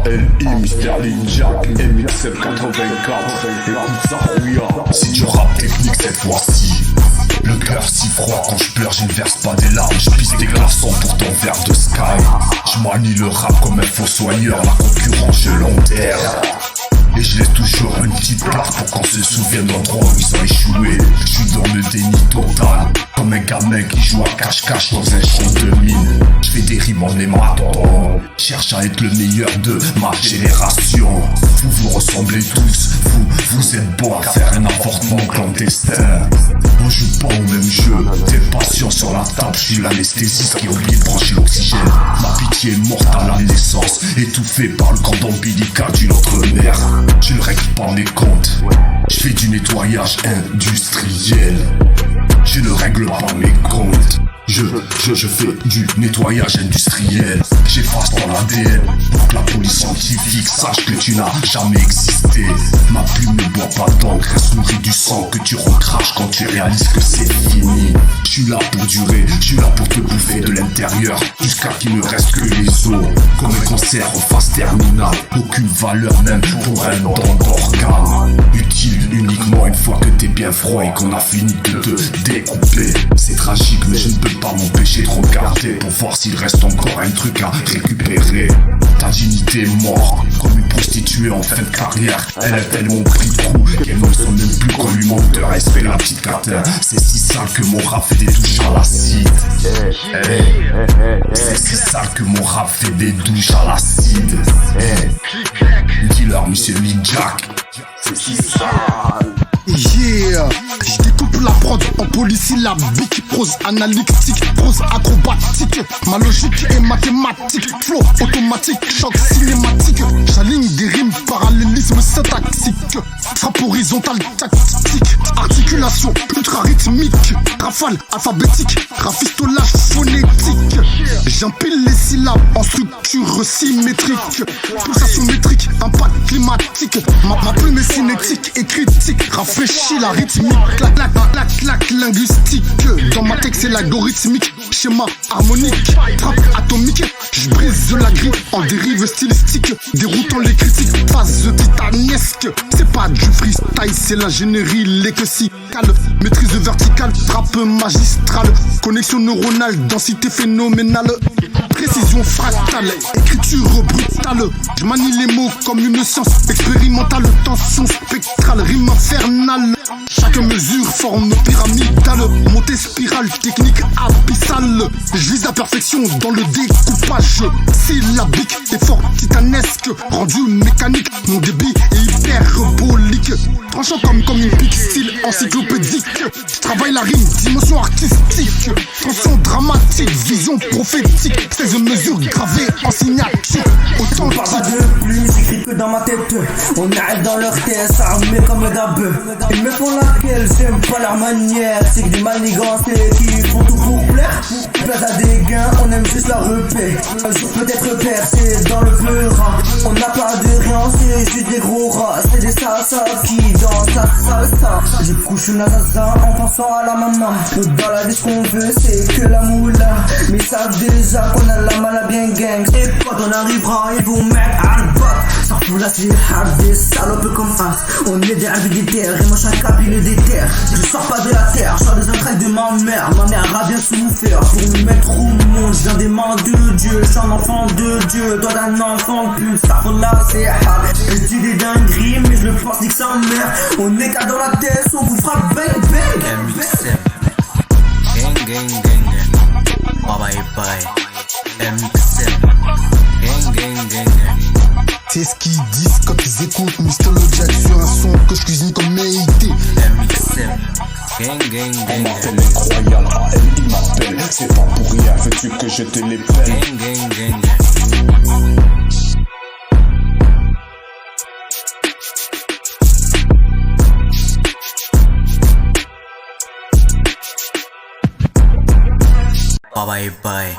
A.L.I. Mr. Ninja MXM84. Écoute ça, Rouya. C'est du rap technique cette fois-ci. Le cœur si froid quand je pleure, je ne verse pas des larmes. Je pisse des glaçons pour ton verre de Sky. Je manie le rap comme un fossoyeur. La concurrence je l'enterre. Et je laisse toujours une petite place pour qu'on se souvienne d'endroits où ils ont échoué. Je suis dans le déni total, comme un gamin qui joue à cache-cache dans un champ de mine. Je fais des rimes en ématant, cherche à être le meilleur de ma génération. Vous ressemblez tous, vous êtes bons à faire un avortement clandestin. On joue pas au même jeu, t'es patient sur la table, je suis l'anesthésiste qui a oublié de brancher l'oxygène. Ma pitié est morte à la naissance, étouffée par le cordon ombilical d'une autre mère. Je ne règle pas mes comptes, je fais du nettoyage industriel. Je ne règle pas mes comptes, je fais du nettoyage industriel. J'efface ton ADN pour que la police scientifique sache que tu n'as jamais existé. Ma plume ne boit pas d'encre, reste nourrie du sang que tu recraches quand tu réalises que c'est fini. Je suis là pour durer, je suis là pour te bouffer de l'intérieur jusqu'à qu'il ne reste que les os. Comme un cancer en phase terminale, aucune valeur même pour un don d'organe. Utile uniquement une fois que t'es bien froid et qu'on a fini de te découper. C'est tragique mais je ne peux pas m'empêcher de regarder pour voir s'il reste encore un truc à récupérer. Ta dignité est morte comme une prostituée en fin de carrière. Elle a tellement pris de coups qu'elle ne sonne même plus qu'on lui manque de respect. La petite catin, c'est si sale que mon rap fait des douches à l'acide. C'est si sale que mon rap fait des douches à l'acide. Dis-leur monsieur Lil Jack, c'est si sale. Yeah, je découpe la prod en polysyllabique, prose analytique, prose acrobatique. Ma logique est mathématique, flow automatique, choc cinématique. J'aligne des rimes, parallélisme syntaxique, frappe horizontale tactique, articulation ultra rythmique, rafale alphabétique, rafistolage phonétique. J'empile les syllabes en structure symétrique, pulsation métrique, impact climatique. Ma plume est cinétique et critique, rafraîchit la rythmique, clac clac clac clac linguistique. Dans ma texte c'est l'algorithmique, schéma harmonique, trappe atomique. Je brise la grille en dérive stylistique, déroutant les critiques, phase titanesque. C'est pas du freestyle, c'est l'ingénierie lexicale, maîtrise verticale, trappe magistrale, connexion neuronale, densité phénoménale, précision fractale, écriture brutale. Je manie les mots comme une science expérimentale, tension spectrale, rime infernale. Chaque mesure forme pyramidale, montée spirale, technique abyssale. Je vise la perfection dans le découpage syllabique, effort titanesque, rendu mécanique. Mon débit est hyperbolique, tranchant comme une pique, style encyclopédique. Je travaille la rime, dimension artistique, tension dramatique, vision prophétique. 16 mesures gravées en signature authentique. On parle pas de plus, j'écris que dans ma tête. On arrive dans leur tête, armés comme d'hab. Ils me font laquelle, j'aime pas leur manière. C'est que des manigances qui font tout pour plaire. Place à des gains, on aime juste leur repaix. Un jour peut-être percé dans le pleurant. On n'a pas de rien, c'est juste des gros rats. C'est des salsas qui dansent la salsa. Je couche une assassin en pensant à la maman. Dans la vie ce qu'on veut c'est que la moula. Mais ils savent déjà qu'on a la malle à bien gang. Et quand on arrivera ils vont mettre à le bas. Ça fout là c'est hard, des salopes comme as. On est des habitants et moi chaque cabine est des terres. Je sors pas de la terre, je sors des entrailles de ma mère. Ma mère a bien souffert pour me mettre au monde. Je viens des mains de Dieu, je suis un enfant de Dieu. Toi d'un enfant plus, ça fout là c'est hard. Je dis des dingueries mais je le pense ni que sa mère. On est qu'à dans la tête, on vous frappe bang bang. MXM, gang gang gang gang, bye bye. MXM, gang gang gang gang. C'est ce qu'ils disent quand ils écoutent Mr. Lil Jack sur un son que je cuisine comme Méité. MXM, gang gang On gang m'appelle gang. incroyable, A.L.I. m'appelle. C'est pas pour rien, veux-tu que je te les pèle? Gang gang gang gang. Bye bye.